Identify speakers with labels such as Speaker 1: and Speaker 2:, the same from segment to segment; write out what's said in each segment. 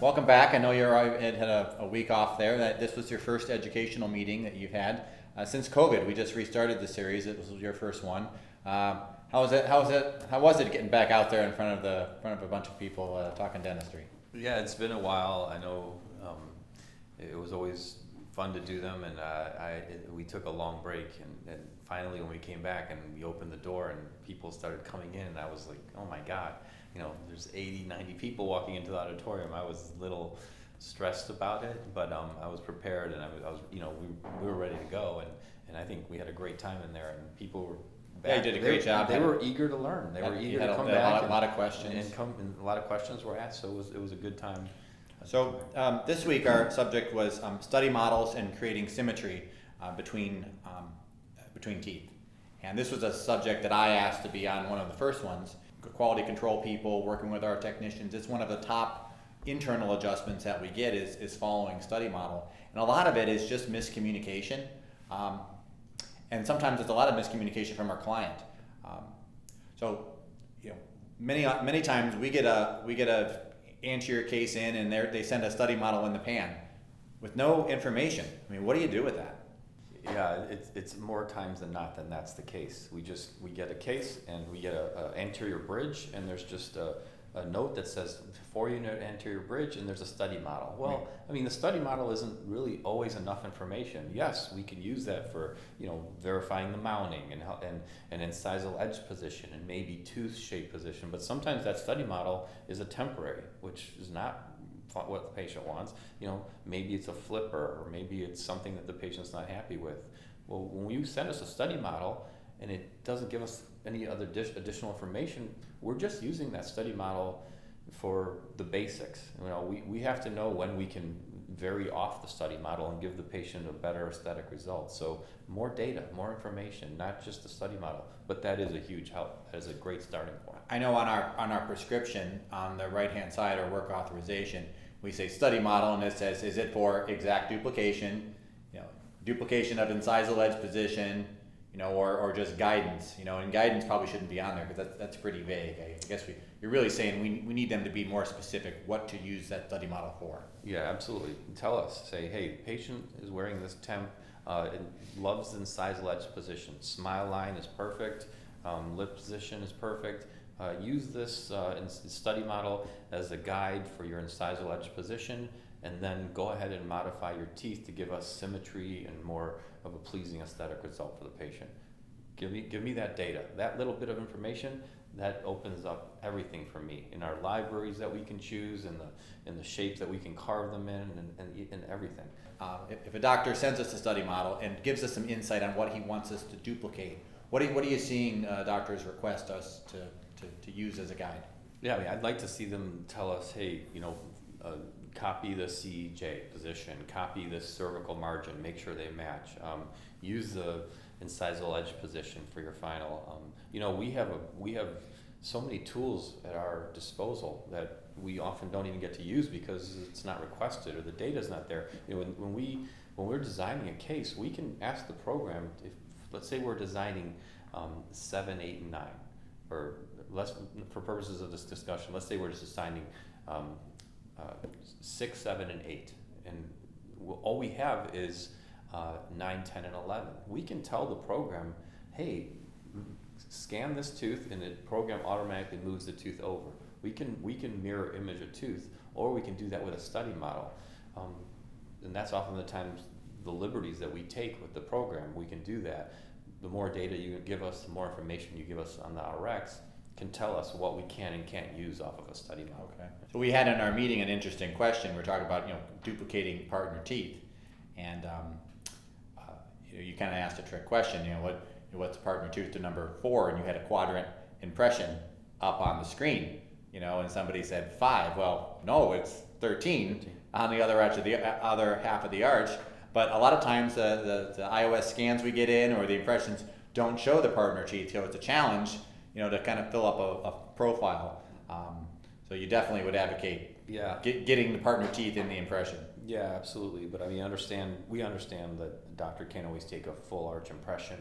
Speaker 1: Welcome back. I know you had a week off there. That this was your first educational meeting that you've had since COVID. We just restarted the series. It was your first one. How was it? How was it getting back out there in front of a bunch of people talking dentistry?
Speaker 2: Yeah, it's been a while. I know it was always fun to do them, and we took a long break, and finally when we came back and we opened the door and people started coming in, I was like, oh my God, there's 80, 90 people walking into the auditorium. I was a little stressed about it, but I was prepared, and I was we were ready to go, and I think we had a great time in there, and people were back.
Speaker 1: Yeah, you did a great job.
Speaker 2: They were eager to learn. They were eager to come back.
Speaker 1: A lot of questions.
Speaker 2: And a lot of questions were asked, so it was a good time.
Speaker 1: So this week our subject was study models and creating symmetry between teeth. And this was a subject that I asked to be on one of the first ones. Quality control people working with our technicians. It's one of the top internal adjustments that we get is following study model. And a lot of it is just miscommunication. And sometimes it's a lot of miscommunication from our client. Many times we get a anterior case in, and they send a study model in the pan with no information. I mean, what do you do with that?
Speaker 2: Yeah, it's more times than not than that's the case. We get a case and we get a anterior bridge, and there's just a note that says 4-unit anterior bridge, and there's a study model. Well, I mean, the study model isn't really always enough information. Yes, we can use that for verifying the mounting and incisal edge position and maybe tooth shape position, but sometimes that study model is a temporary, which is not what the patient wants. Maybe it's a flipper, or maybe it's something that the patient's not happy with. Well, when you send us a study model and it doesn't give us any other additional information, we're just using that study model for the basics. We have to know when we can vary off the study model and give the patient a better aesthetic result. So more data, more information, not just the study model, but that is a huge help. That is a great starting point.
Speaker 1: I know on our prescription on the right hand side, or work authorization, we say study model, and it says, is it for exact duplication, duplication of incisal edge position, or just guidance, and guidance probably shouldn't be on there because that's pretty vague. I guess you're really saying we need them to be more specific what to use that study model for.
Speaker 2: Yeah, absolutely. Tell us, say, hey, patient is wearing this temp, and loves the incisal edge position. Smile line is perfect, lip position is perfect. Use this study model as a guide for your incisal edge position, and then go ahead and modify your teeth to give us symmetry and more of a pleasing aesthetic result for the patient. Give me that data. That little bit of information, that opens up everything for me in our libraries that we can choose, and the shape that we can carve them in, and everything.
Speaker 1: If a doctor sends us a study model and gives us some insight on what he wants us to duplicate, what are you seeing doctors request us to use as a guide?
Speaker 2: Yeah, I mean, I'd like to see them tell us, hey, copy the CJ position, copy this cervical margin, make sure they match. Use the incisal edge position for your final. We have so many tools at our disposal that we often don't even get to use because it's not requested or the data's not there. When we're designing a case, we can ask the program, if let's say we're designing 7, 8, and 9, or less for purposes of this discussion, let's say we're just designing 6, 7, and 8, and all we have is 9, 10, and 11. We can tell the program, hey, scan this tooth, and the program automatically moves the tooth over. We can mirror image a tooth, or we can do that with a study model, and that's often the times the liberties that we take with the program. We can do that. The more data you give us, the more information you give us on the RX can tell us what we can and can't use off of a study model.
Speaker 1: Okay. So we had in our meeting an interesting question. We're talking about duplicating partner teeth, and you kind of asked a trick question. What's partner tooth to number 4, and you had a quadrant impression up on the screen. And somebody said 5. Well, no, it's 13 on the other edge of the other half of the arch. But a lot of times the iOS scans we get in or the impressions don't show the partner teeth. So it's a challenge, to kind of fill up a profile. So you definitely would advocate getting the partner teeth in the impression.
Speaker 2: Yeah, absolutely. But we understand that the doctor can't always take a full arch impression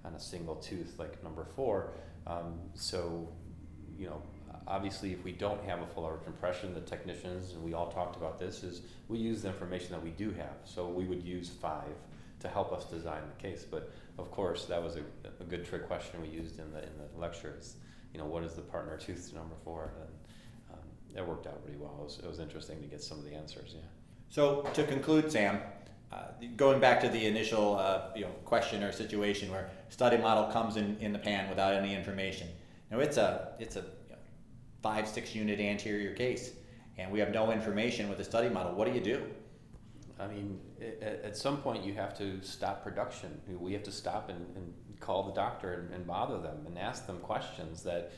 Speaker 2: on a single tooth like number 4. So Obviously, if we don't have a full arch impression, the technicians, and we all talked about this, is we use the information that we do have. So we would use 5 to help us design the case. But of course, that was a good trick question we used in the lecture. Is, what is the partner tooth to number 4? And that worked out pretty well. It was interesting to get some of the answers. Yeah.
Speaker 1: So to conclude, Sam, going back to the initial question or situation where study model comes in the pan without any information. Now it's a 5-6 unit anterior case, and we have no information with the study model. What do you do?
Speaker 2: I mean, at some point you have to stop production. We have to stop and call the doctor and bother them and ask them questions that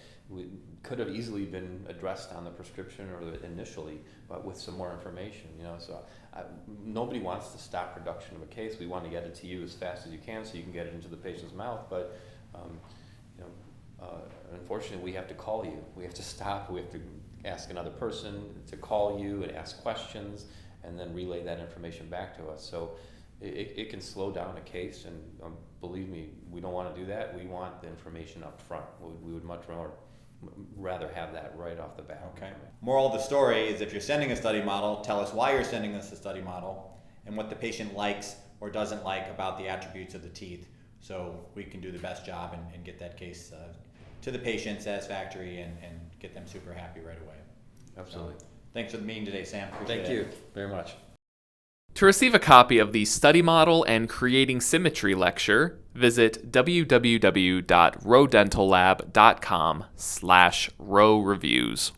Speaker 2: could have easily been addressed on the prescription or initially, but with some more information. So nobody wants to stop production of a case. We want to get it to you as fast as you can so you can get it into the patient's mouth. But unfortunately, we have to call you. We have to stop. We have to ask another person to call you and ask questions, and then relay that information back to us. So it can slow down a case, and believe me, we don't want to do that. We want the information up front. We would much rather have that right off the bat.
Speaker 1: Okay. Moral of the story is, if you're sending a study model, tell us why you're sending us a study model and what the patient likes or doesn't like about the attributes of the teeth, so we can do the best job and get that case to the patient satisfactory and get them super happy right away.
Speaker 2: Absolutely.
Speaker 1: So, thanks for the meeting today, Sam. Appreciate
Speaker 2: Thank you very much.
Speaker 3: To receive a copy of the Study Model and Creating Symmetry lecture, visit www.rodentallab.com/ROE Reviews.